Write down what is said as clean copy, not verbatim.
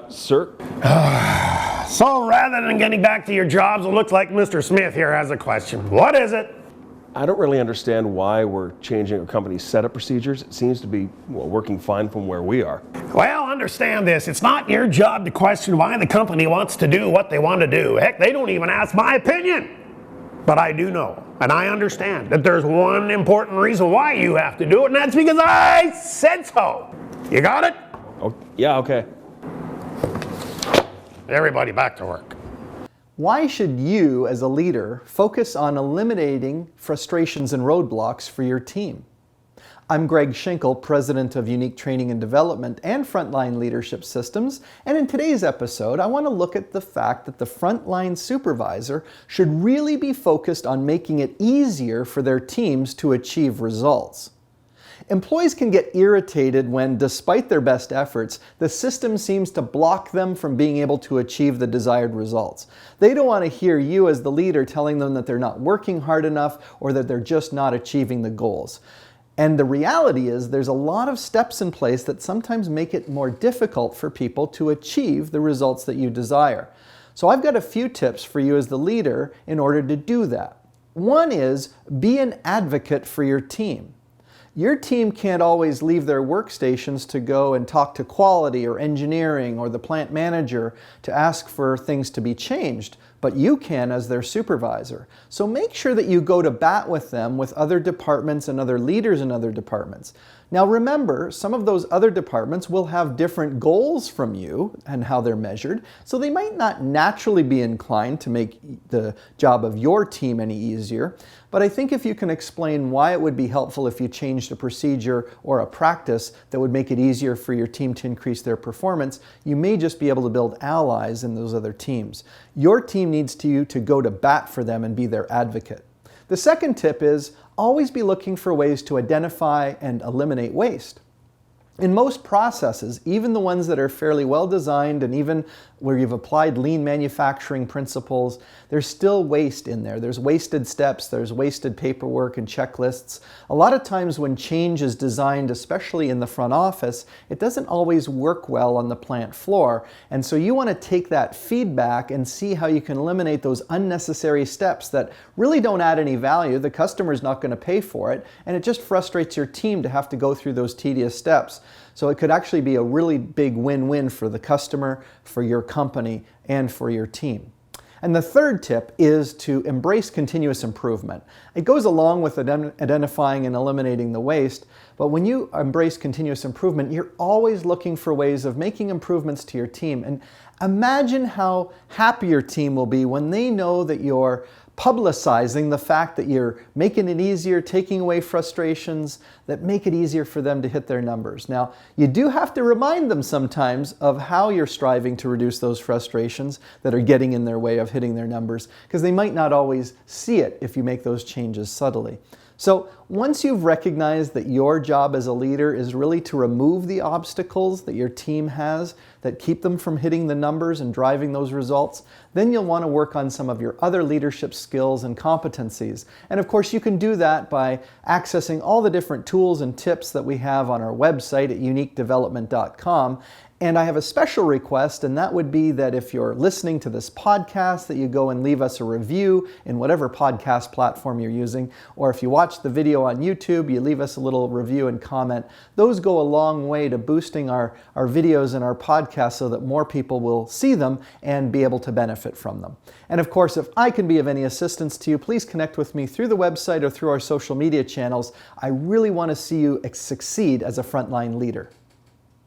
Sir? So rather than getting back to your jobs, it looks like Mr. Smith here has a question. What is it? I don't really understand why we're changing our company's setup procedures. It seems to be working fine from where we are. Well, understand this. It's not your job to question why the company wants to do what they want to do. Heck, they don't even ask my opinion. But I do know, and I understand, that there's one important reason why you have to do it, and that's because I said so. You got it? Oh, yeah, okay. Everybody back to work. Why should you, as a leader, focus on eliminating frustrations and roadblocks for your team? I'm Greg Schinkel, President of Unique Training and Development and Frontline Leadership Systems, and in today's episode, I want to look at the fact that the frontline supervisor should really be focused on making it easier for their teams to achieve results. Employees can get irritated when, despite their best efforts, the system seems to block them from being able to achieve the desired results. They don't want to hear you as the leader telling them that they're not working hard enough or that they're just not achieving the goals. And the reality is there's a lot of steps in place that sometimes make it more difficult for people to achieve the results that you desire. So I've got a few tips for you as the leader in order to do that. One is be an advocate for your team. Your team can't always leave their workstations to go and talk to quality or engineering or the plant manager to ask for things to be changed, but you can as their supervisor. So make sure that you go to bat with them with other departments and other leaders in other departments. Now remember, some of those other departments will have different goals from you and how they're measured, so they might not naturally be inclined to make the job of your team any easier. But I think if you can explain why it would be helpful if you changed a procedure or a practice that would make it easier for your team to increase their performance, you may just be able to build allies in those other teams. Your team needs you to go to bat for them and be their advocate. The second tip is always be looking for ways to identify and eliminate waste. In most processes, even the ones that are fairly well designed and even where you've applied lean manufacturing principles, there's still waste in there. There's wasted steps, there's wasted paperwork and checklists. A lot of times when change is designed, especially in the front office, it doesn't always work well on the plant floor. And so you want to take that feedback and see how you can eliminate those unnecessary steps that really don't add any value. The customer's not going to pay for it, and it just frustrates your team to have to go through those tedious steps. So it could actually be a really big win-win for the customer, for your company, and for your team. And the third tip is to embrace continuous improvement. It goes along with identifying and eliminating the waste, but when you embrace continuous improvement, you're always looking for ways of making improvements to your team. And imagine how happy your team will be when they know that you're publicizing the fact that you're making it easier, taking away frustrations that make it easier for them to hit their numbers. Now, you do have to remind them sometimes of how you're striving to reduce those frustrations that are getting in their way of hitting their numbers, because they might not always see it if you make those changes subtly. So once you've recognized that your job as a leader is really to remove the obstacles that your team has that keep them from hitting the numbers and driving those results, then you'll want to work on some of your other leadership skills and competencies. And of course, you can do that by accessing all the different tools and tips that we have on our website at uniquedevelopment.com. And I have a special request, and that would be that if you're listening to this podcast, that you go and leave us a review in whatever podcast platform you're using, or if you watch the video on YouTube, you leave us a little review and comment. Those go a long way to boosting our videos and our podcasts so that more people will see them and be able to benefit from them. And of course, if I can be of any assistance to you, please connect with me through the website or through our social media channels. I really want to see you succeed as a frontline leader.